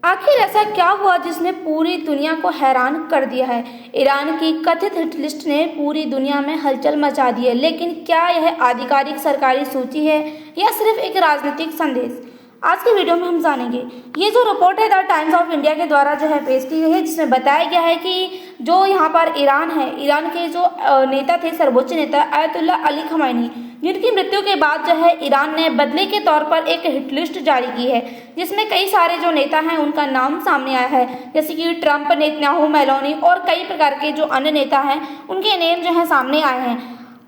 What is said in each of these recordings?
आखिर ऐसा क्या हुआ जिसने पूरी दुनिया को हैरान कर दिया है। ईरान की कथित हिट लिस्ट ने पूरी दुनिया में हलचल मचा दी है, लेकिन क्या यह आधिकारिक सरकारी सूची है या सिर्फ एक राजनीतिक संदेश? आज के वीडियो में हम जानेंगे। ये जो रिपोर्ट है द टाइम्स ऑफ इंडिया के द्वारा जो है पेश की गई है, जिसमें बताया गया है कि जो यहाँ पर ईरान है, ईरान के जो नेता थे, सर्वोच्च नेता आयतुल्ला अली खमैनी, जिनकी मृत्यु के बाद जो है ईरान ने बदले के तौर पर एक हिट लिस्ट जारी की है, जिसमें कई सारे जो नेता हैं उनका नाम सामने आया है, जैसे कि ट्रंप, नेतन्याहू, मेलोनी और कई प्रकार के जो अन्य नेता हैं उनके नेम जो है सामने आए हैं।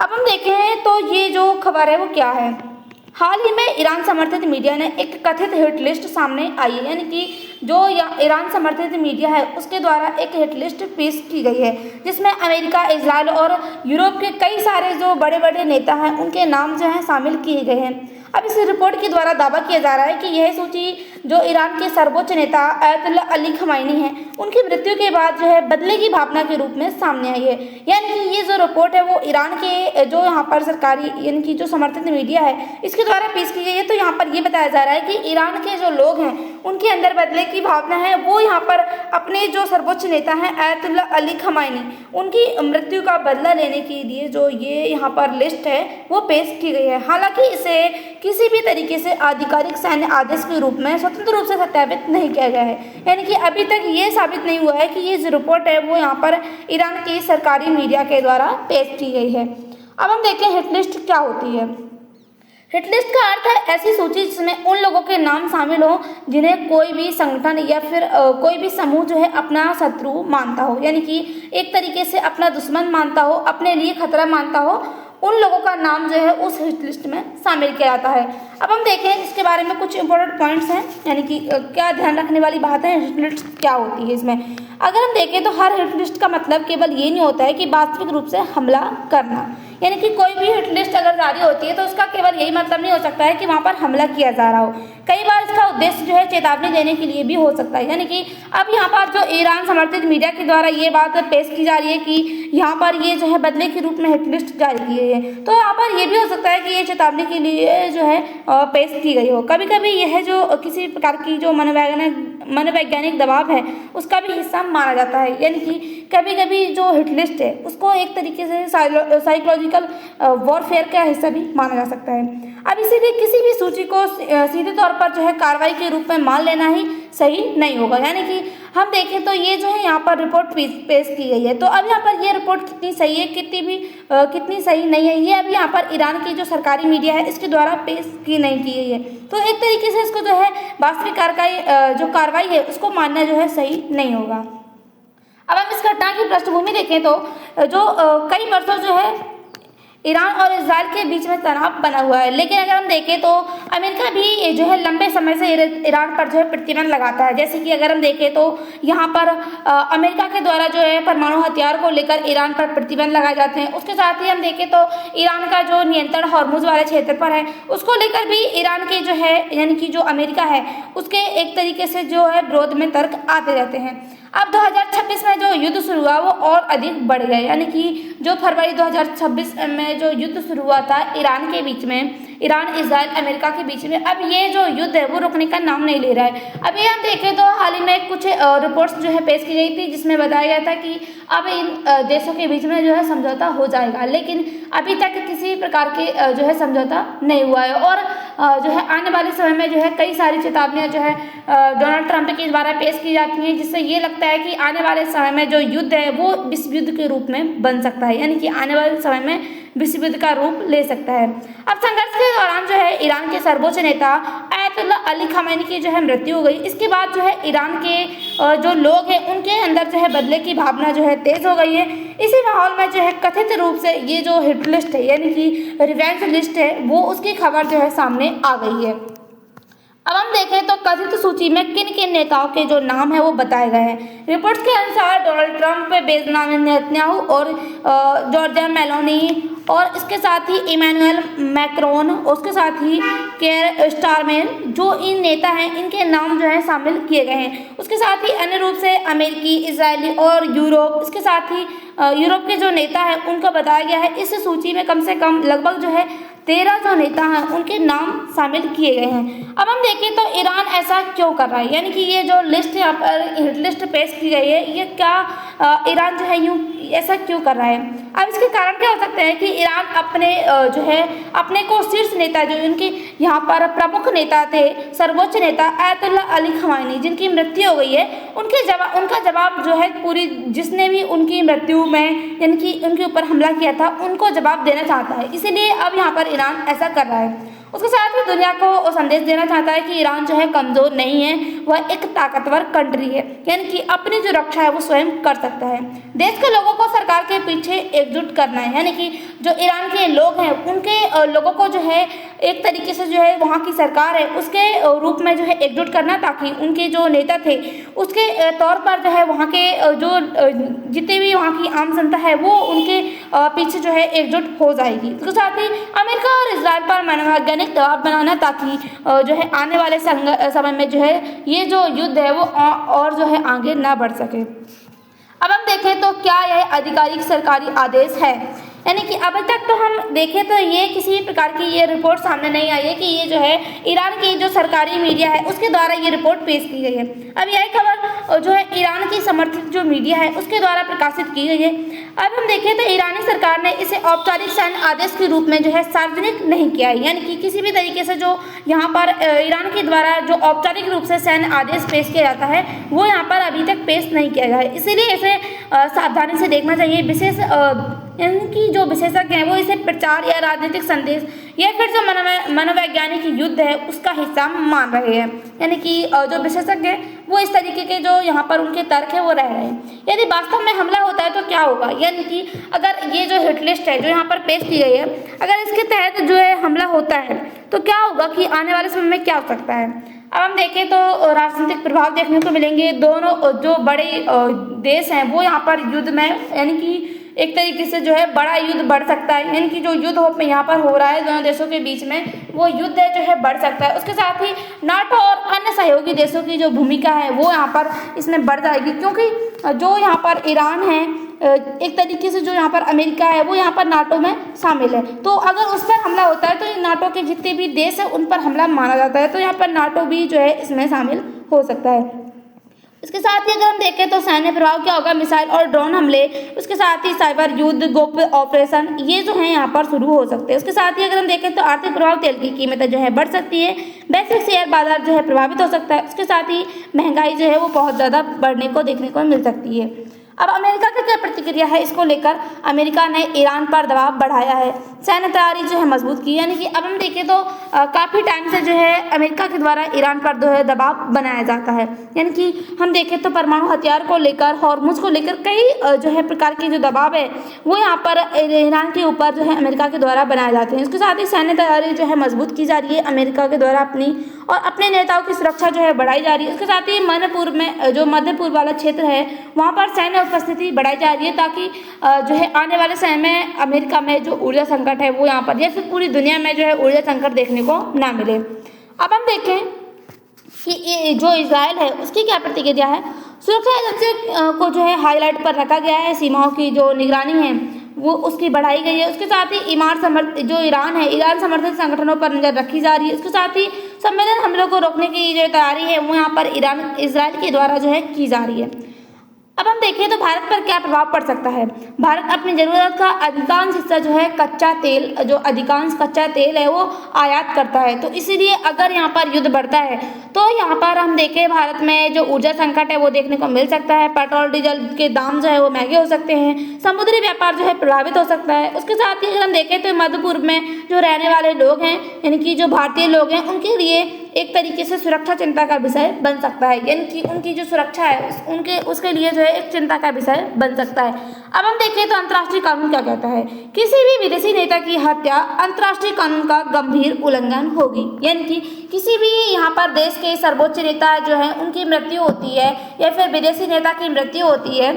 अब हम देखें तो ये जो खबर है वो क्या है। हाल ही में ईरान समर्थित मीडिया ने एक कथित हिट लिस्ट सामने आई है, यानी कि जो ईरान समर्थित मीडिया है उसके द्वारा एक हिट लिस्ट पेश की गई है, जिसमें अमेरिका, इजराइल और यूरोप के कई सारे जो बड़े बड़े नेता हैं उनके नाम जो हैं शामिल किए गए हैं। अब इस रिपोर्ट के द्वारा दावा किया जा रहा है कि यह सूची जो ईरान के सर्वोच्च नेता आयतुल्ला अली खमैनी हैं उनकी मृत्यु के बाद जो है बदले की भावना के रूप में सामने आई है। यानी कि ये जो रिपोर्ट है वो ईरान के जो यहाँ पर सरकारी यानी कि जो समर्थित मीडिया है इसके द्वारा पेश की गई है। तो यहाँ पर ये बताया जा रहा है कि ईरान के जो लोग हैं उनके अंदर बदले की भावना है, वो यहाँ पर अपने जो सर्वोच्च नेता हैं आयतुल्ला अली खमैनी उनकी मृत्यु का बदला लेने के लिए जो ये यहाँ पर लिस्ट है वो पेश की गई है। हालांकि इसे किसी भी तरीके से आधिकारिक सैन्य आदेश के रूप में स्वतंत्र रूप से सत्यापित नहीं किया गया है, यानी कि अभी तक ये साबित नहीं हुआ है कि ये जो रिपोर्ट है वो यहाँ पर ईरान की सरकारी मीडिया के द्वारा पेश की गई है। अब हम देखते हैं हिट लिस्ट क्या होती है। हिट लिस्ट का अर्थ है ऐसी सूची जिसमें उन लोगों के नाम शामिल हो जिन्हें कोई भी संगठन या फिर कोई भी समूह जो है अपना शत्रु मानता हो, यानी कि एक तरीके से अपना दुश्मन मानता हो, अपने लिए खतरा मानता हो, उन लोगों का नाम जो है उस हिट लिस्ट में शामिल किया जाता है। अब हम देखें इसके बारे में कुछ इंपॉर्टेंट पॉइंट्स हैं, यानी कि क्या ध्यान रखने वाली बात है, हिट लिस्ट क्या होती है इसमें। अगर हम देखें तो हर हिट लिस्ट का मतलब केवल ये नहीं होता है कि वास्तविक रूप से हमला करना, यानी कि कोई भी हिट लिस्ट अगर जारी होती है तो उसका केवल यही मतलब नहीं हो सकता है कि वहाँ पर हमला किया जा रहा हो। कई बार इसका उद्देश्य जो है चेतावनी देने के लिए भी हो सकता है, यानी कि अब यहाँ पर जो ईरान समर्थित मीडिया के द्वारा ये बात पेश की जा रही है कि यहाँ पर ये जो है बदले के रूप में हिट लिस्ट जारी की गई है, तो यहाँ पर ये भी हो सकता है कि ये चेतावनी के लिए जो है पेश की गई हो। कभी कभी यह जो किसी प्रकार की जो मनोवैज्ञानिक दबाव है उसका भी हिस्सा माना जाता है, यानी कि कभी कभी जो हिट लिस्ट है उसको एक तरीके से साइकोलॉजिकल वॉरफेयर का हिस्सा भी माना जा सकता है। अब इसीलिए किसी भी सूची को सीधे तौर पर जो है कार्रवाई के रूप में मान लेना ही सही नहीं होगा, यानी कि हम देखें तो ये जो है यहाँ पर रिपोर्ट पेश की गई है, तो अब यहाँ पर ये रिपोर्ट कितनी सही है कितनी सही नहीं है ये अभी यहाँ पर ईरान की जो सरकारी मीडिया है इसके द्वारा पेश की नहीं की गई है। तो एक तरीके से इसको जो है वास्तविक जो कार्रवाई है उसको मानना जो है सही नहीं होगा। अब हम इस घटना की पृष्ठभूमि देखें तो जो कई वर्षों जो है ईरान और इजराइल के बीच में तनाव बना हुआ है, लेकिन अगर हम देखें तो अमेरिका भी जो है लंबे समय से ईरान पर जो है प्रतिबंध लगाता है। जैसे कि अगर हम देखें तो यहाँ पर अमेरिका के द्वारा जो है परमाणु हथियार को लेकर ईरान पर प्रतिबंध लगाए जाते हैं। उसके साथ ही हम देखें तो ईरान का जो नियंत्रण हॉर्मुज वाले क्षेत्र पर है उसको लेकर भी ईरान के जो है यानी कि जो अमेरिका है उसके एक तरीके से जो है विरोध में तर्क आते रहते हैं। अब 2026 में जो युद्ध शुरू हुआ वो और अधिक बढ़ गया, यानी कि जो फरवरी 2026 में जो युद्ध शुरू हुआ था ईरान के बीच में, ईरान, इजराइल, अमेरिका के बीच में, अब ये जो युद्ध है वो रुकने का नाम नहीं ले रहा है। अब ये हम देखें तो हाल ही में कुछ रिपोर्ट्स जो है पेश की गई थी जिसमें बताया गया था कि अब इन देशों के बीच में जो है समझौता हो जाएगा, लेकिन अभी तक किसी प्रकार के जो है समझौता नहीं हुआ है। और जो है आने वाले समय में जो है कई सारी चेतावनियां जो है डोनाल्ड ट्रंप के द्वारा पेश की जाती हैं, जिससे ये लगता है कि आने वाले समय में जो युद्ध है वो विश्व युद्ध के रूप में बन सकता है, यानी कि आने वाले समय में विश्व युद्ध का रूप ले सकता है। अब संघर्ष के दौरान जो है ईरान के सर्वोच्च नेता आयतुल्ला अली खमैनी की जो है मृत्यु हो गई। इसके बाद जो है ईरान के जो लोग हैं उनके अंदर जो है बदले की भावना जो है तेज हो गई है। इसी माहौल में जो है कथित रूप से ये जो हिट लिस्ट है यानी कि रिवेंज लिस्ट है वो उसकी खबर जो है सामने आ गई है। अब हम देखें तो कथित सूची में किन किन नेताओं के जो नाम है वो बताए गए हैं। रिपोर्ट्स के अनुसार डोनाल्ड ट्रंप, बेंजामिन नेतन्याहू और जॉर्जिया मेलोनी और इसके साथ ही इमैनुअल मैक्रोन, उसके साथ ही केयर स्टारमेर, जो इन नेता हैं इनके नाम जो है शामिल किए गए हैं। उसके साथ ही अन्य रूप से अमेरिकी, इजरायली और यूरोप, इसके साथ ही यूरोप के जो नेता हैं उनको बताया गया है। इस सूची में कम से कम लगभग जो है 13 जो नेता हैं उनके नाम शामिल किए गए हैं। अब हम देखें तो ईरान ऐसा क्यों कर रहा है, यानी कि ये जो लिस्ट यहाँ पर हिट लिस्ट पेश की गई है, ये क्या ईरान जो है यूँ ऐसा क्यों कर रहा है। अब इसके कारण क्या हो सकते हैं कि ईरान अपने जो है अपने को शीर्ष नेता जो इनके यहाँ पर प्रमुख नेता थे, सर्वोच्च नेता आयतुल्ला अली खमेनी जिनकी मृत्यु हो गई है, उनका जवाब जो है पूरी जिसने भी उनकी मृत्यु में यानी कि उनके ऊपर हमला किया था उनको जवाब देना चाहता है। इसीलिए अब यहाँ पर ईरान ऐसा कर रहा है। उसके साथ ही दुनिया को संदेश देना चाहता है कि ईरान जो है कमज़ोर नहीं है, वह एक ताकतवर कंट्री है, यानी कि अपनी जो रक्षा है वो स्वयं कर सकता है। देश के लोगों को सरकार के पीछे एकजुट करना है, यानी कि जो ईरान के लोग हैं उनके लोगों को जो है एक तरीके से जो है वहाँ की सरकार है उसके रूप में जो है एकजुट करना, ताकि उनके जो नेता थे उसके तौर पर जो है वहाँ के जो जितने भी वहाँ की आम जनता है वो उनके पीछे जो है एकजुट हो जाएगी। उसके साथ ही अमेरिका और इजराइल पर मनोवैज्ञानिक दबाव बनाना, ताकि जो है आने वाले समय में जो है ये जो युद्ध है वो और जो है आगे ना बढ़ सके। अब हम देखें तो क्या यह आधिकारिक सरकारी आदेश है, यानी कि अभी तक तो हम देखें तो ये किसी भी प्रकार की ये रिपोर्ट सामने नहीं आई है कि ये जो है ईरान की जो सरकारी मीडिया है उसके द्वारा ये रिपोर्ट पेश की गई है। अब यह खबर जो है ईरान की समर्थित जो मीडिया है उसके द्वारा प्रकाशित की गई है। अब हम देखें तो ईरानी सरकार ने इसे औपचारिक सैन्य आदेश के रूप में जो है सार्वजनिक नहीं किया है, यानी कि किसी भी तरीके से जो यहाँ पर ईरान के द्वारा जो औपचारिक रूप से सैन्य आदेश पेश किया जाता है वो यहाँ पर अभी तक पेश नहीं किया गया है। इसीलिए इसे सावधानी से देखना चाहिए। विशेष इनकी जो विशेषज्ञ हैं वो इसे प्रचार या राजनीतिक संदेश या फिर जो मनोवैज्ञानिक युद्ध है उसका हिस्सा मान रहे हैं, यानी कि जो विशेषज्ञ हैं वो इस तरीके के जो यहाँ पर उनके तर्क है वो रह रहे हैं। यदि वास्तव में हमला होता है तो क्या होगा, यानी कि अगर ये जो हिट लिस्ट है जो यहाँ पर पेश की गई है अगर इसके तहत जो है हमला होता है तो क्या होगा कि आने वाले समय में क्या हो सकता है। अब हम देखें तो राजनीतिक प्रभाव देखने को मिलेंगे। दोनों जो बड़े देश हैं वो यहाँ पर युद्ध में, यानी कि एक तरीके से जो है बड़ा युद्ध बढ़ सकता है, यानी कि जो युद्ध यहाँ पर हो रहा है दोनों देशों के बीच में वो युद्ध है जो है बढ़ सकता है। उसके साथ ही नाटो और अन्य सहयोगी देशों की जो भूमिका है वो यहाँ पर इसमें बढ़ जाएगी, क्योंकि जो यहाँ पर ईरान है एक तरीके से जो यहाँ पर अमेरिका है वो यहाँ पर नाटो में शामिल है, तो अगर उस पर हमला होता है तो नाटो के जितने भी देश है उन पर हमला माना जाता है, तो यहाँ पर नाटो भी जो है इसमें शामिल हो सकता है। इसके साथ ही अगर हम देखें तो सैन्य प्रभाव क्या होगा, मिसाइल और ड्रोन हमले, उसके साथ ही साइबर युद्ध, गोप्य ऑपरेशन ये जो है यहाँ पर शुरू हो सकते हैं। उसके साथ ही अगर हम देखें तो आर्थिक प्रभाव, तेल की कीमतें जो है बढ़ सकती है, वैश्विक शेयर बाजार जो है प्रभावित हो सकता है। उसके साथ ही महंगाई जो है वो बहुत ज़्यादा बढ़ने को देखने को मिल सकती है। अब अमेरिका की क्या प्रतिक्रिया है इसको लेकर, अमेरिका ने ईरान पर दबाव बढ़ाया है, सैन्य तैयारी जो है मजबूत की, यानी कि अब हम देखें तो काफ़ी टाइम से जो है अमेरिका के द्वारा ईरान पर जो है दबाव बनाया जाता है, यानी कि हम देखें तो परमाणु हथियार को लेकर, हॉर्मुज को लेकर कई जो है प्रकार के जो दबाव है वो यहाँ पर ईरान के ऊपर जो है अमेरिका के द्वारा बनाए जाते हैं। इसके साथ ही सैन्य तैयारी जो है मजबूत की जा रही है अमेरिका के द्वारा अपनी, और अपने नेताओं की सुरक्षा जो है बढ़ाई जा रही है। उसके साथ ही मणिपुर में जो मध्य पूर्व वाला क्षेत्र है वहाँ पर सैन्य उपस्थिति बढ़ाई जा रही है, ताकि जो है आने वाले समय में अमेरिका में जो ऊर्जा संकट है वो यहाँ पर या फिर पूरी दुनिया में जो है ऊर्जा संकट देखने को ना मिले। अब हम देखें कि जो इजराइल है उसकी क्या प्रतिक्रिया है। सुरक्षा एजेंसी को जो है हाईलाइट पर रखा गया है, सीमाओं की जो निगरानी है वो उसकी बढ़ाई गई है। उसके साथ ही ईरान समर्थित संगठनों पर नजर रखी जा रही है। उसके साथ ही सम्मेलन हमलों को रोकने की जो तैयारी है वो यहाँ पर इजराइल के द्वारा जो है की जा रही है। अब हम देखें तो भारत पर क्या प्रभाव पड़ सकता है। भारत अपनी ज़रूरत का अधिकांश हिस्सा जो है अधिकांश कच्चा तेल है वो आयात करता है, तो इसीलिए अगर यहाँ पर युद्ध बढ़ता है तो यहाँ पर हम देखें भारत में जो ऊर्जा संकट है वो देखने को मिल सकता है। पेट्रोल डीजल के दाम जो है वो महंगे हो सकते हैं, समुद्री व्यापार जो है प्रभावित हो सकता है। उसके साथ ही अगर हम देखें तो मध्य पूर्व में जो रहने वाले लोग हैं, यानी कि जो भारतीय लोग हैं, उनके लिए एक तरीके से सुरक्षा चिंता का विषय बन सकता है, यानी कि उनकी जो सुरक्षा है उसके लिए जो है एक चिंता का विषय बन सकता है। अब हम देखें तो अंतर्राष्ट्रीय कानून क्या कहता है। किसी भी विदेशी नेता की हत्या अंतर्राष्ट्रीय कानून का गंभीर उल्लंघन होगी, यानी कि किसी भी यहाँ पर देश के सर्वोच्च नेता जो है उनकी मृत्यु होती है या फिर विदेशी नेता की मृत्यु होती है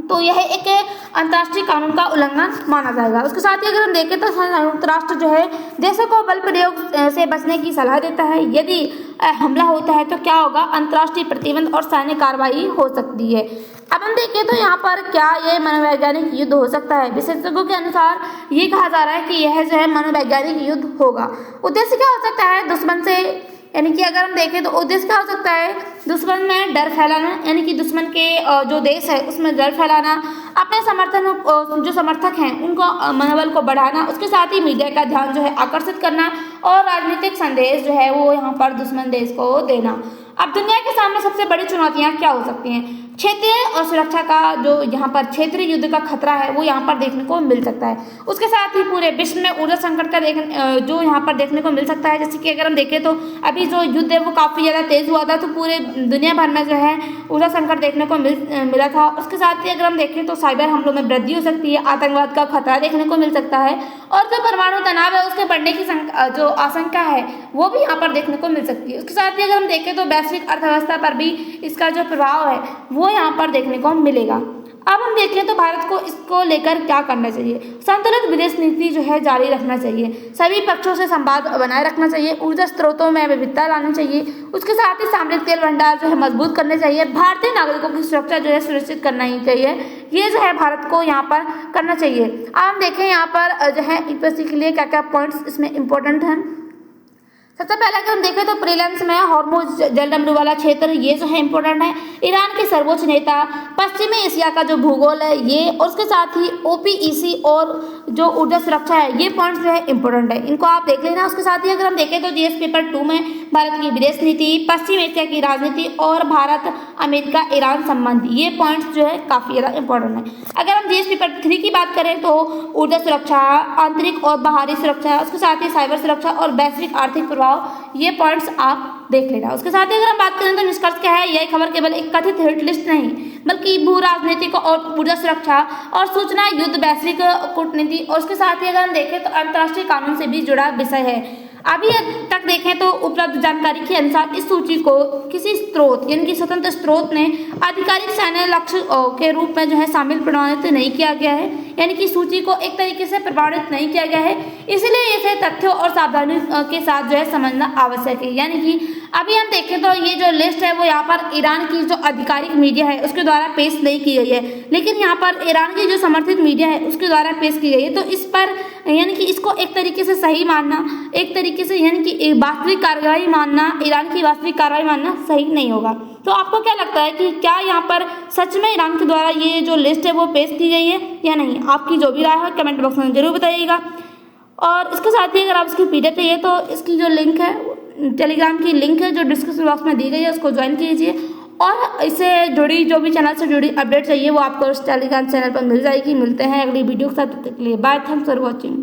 तो यह एक अंतर्राष्ट्रीय कानून का उल्लंघन माना जाएगा। उसके साथ ही अगर हम देखें तो संयुक्त राष्ट्र जो है देशों को बल प्रयोग से बचने की सलाह देता है। यदि हमला होता है तो क्या होगा, अंतर्राष्ट्रीय प्रतिबंध और सैन्य कार्रवाई हो सकती है। अब हम देखें तो यहाँ पर क्या यह मनोवैज्ञानिक युद्ध हो सकता है। विशेषज्ञों के अनुसार ये कहा जा रहा है कि यह जो है मनोवैज्ञानिक युद्ध होगा। उद्देश्य क्या हो सकता है दुश्मन से, यानी कि अगर हम देखें तो उद्देश्य क्या हो सकता है, दुश्मन में डर फैलाना, यानी कि दुश्मन के जो देश है उसमें डर फैलाना, अपने जो समर्थक हैं उनको मनोबल को बढ़ाना, उसके साथ ही मीडिया का ध्यान जो है आकर्षित करना और राजनीतिक संदेश जो है वो यहाँ पर दुश्मन देश को देना। अब दुनिया के सामने सबसे बड़ी चुनौतियाँ क्या हो सकती हैं? क्षेत्रीय और सुरक्षा का जो यहाँ पर क्षेत्रीय युद्ध का खतरा है वो यहाँ पर देखने को मिल सकता है। उसके साथ ही पूरे विश्व में ऊर्जा संकट का जो यहाँ पर देखने को मिल सकता है। जैसे कि अगर हम देखें तो अभी जो युद्ध है वो काफ़ी ज़्यादा तेज़ हुआ था, तो पूरे दुनिया भर में जो है ऊर्जा संकट देखने को मिला था। उसके साथ ही अगर हम देखें तो साइबर हमलों में वृद्धि हो सकती है, आतंकवाद का खतरा देखने को मिल सकता है और जो परमाणु तनाव है उसके बढ़ने की जो आशंका है वो भी यहाँ पर देखने को मिल सकती है। उसके साथ ही अगर हम देखें तो वैश्विक अर्थव्यवस्था पर भी इसका जो प्रभाव है वो यहाँ पर देखने को मिलेगा। अब हम देखें तो भारत को इसको लेकर क्या करना चाहिए। संतुलित विदेश नीति जो है जारी रखना चाहिए, सभी पक्षों से संवाद बनाए रखना चाहिए, ऊर्जा स्रोतों में विविधता लानी चाहिए, उसके साथ ही सामरिक तेल भंडार जो है मजबूत करने चाहिए, भारतीय नागरिकों की सुरक्षा जो है सुनिश्चित करना ही चाहिए। ये जो है भारत को यहाँ पर करना चाहिए। अब हम देखें यहाँ पर जो है यूपीएससी के लिए क्या क्या पॉइंट्स इसमें इंपॉर्टेंट हैं। सबसे पहले अगर हम देखें तो प्रीलिम्स में हॉर्मुज जलडमरू वाला क्षेत्र ये जो है इंपॉर्टेंट है, ईरान के सर्वोच्च नेता, पश्चिमी एशिया का जो भूगोल है ये, और उसके साथ ही ओपीईसी और जो ऊर्जा सुरक्षा है ये पॉइंट्स जो है इंपॉर्टेंट है, इनको आप देख लेना। उसके साथ ही अगर हम देखें तो जीएस पेपर 2 में भारत की विदेश नीति, पश्चिम एशिया की राजनीति और भारत अमेरिका ईरान संबंध, ये पॉइंट्स जो है काफ़ी ज़्यादा इंपॉर्टेंट है। अगर हम जीएस पेपर 3 की बात करें तो ऊर्जा सुरक्षा, आंतरिक और बाहरी सुरक्षा, उसके साथ ही साइबर सुरक्षा और वैश्विक आर्थिक प्रभाव, ये पॉइंट्स आप देख लेना। उसके साथ ही अगर हम बात करें तो निष्कर्ष क्या है, यह खबर केवल एक कथित हिट लिस्ट नहीं बल्कि भू राजनीतिक और ऊर्जा सुरक्षा और सूचना युद्ध, वैश्विक कूटनीति और उसके साथ ही अगर हम देखें तो अंतर्राष्ट्रीय कानून से भी जुड़ा विषय है। अभी तक देखें तो उपलब्ध जानकारी के अनुसार इस सूची को किसी स्रोत यानी कि स्वतंत्र स्रोत ने आधिकारिक सैन्य लक्ष्य के रूप में जो है शामिल प्रमाणित नहीं किया गया है, यानी कि सूची को एक तरीके से प्रमाणित नहीं किया गया है, इसलिए इसे तथ्यों और सावधानी के साथ जो है समझना आवश्यक है। यानी कि अभी हम देखें तो ये जो लिस्ट है वो यहाँ पर ईरान की जो आधिकारिक मीडिया है उसके द्वारा पेश नहीं की गई है, लेकिन यहाँ पर ईरान की जो समर्थित मीडिया है उसके द्वारा पेश की गई है। तो इस पर यानी कि इसको एक तरीके से सही मानना, एक तरीके से यानी कि वास्तविक कार्रवाई मानना, ईरान की वास्तविक कार्रवाई मानना सही नहीं होगा। तो आपको क्या लगता है कि क्या यहाँ पर सच में ईरान के द्वारा ये जो लिस्ट है वो पेश की गई है या नहीं? आपकी जो भी राय है कमेंट बॉक्स में जरूर बताइएगा। और इसके साथ ही अगर आप इसकी पीडीएफ चाहिए तो इसकी जो लिंक है, टेलीग्राम की लिंक है जो डिस्क्रिप्शन बॉक्स में दी गई है, उसको ज्वाइन कीजिए और इससे जुड़ी जो भी चैनल से जुड़ी अपडेट चाहिए वो आपको उस टेलीग्राम चैनल पर मिल जाएगी। मिलते हैं अगली वीडियो के साथ, तब तक के लिए बाय, थैंक्स फॉर वॉचिंग।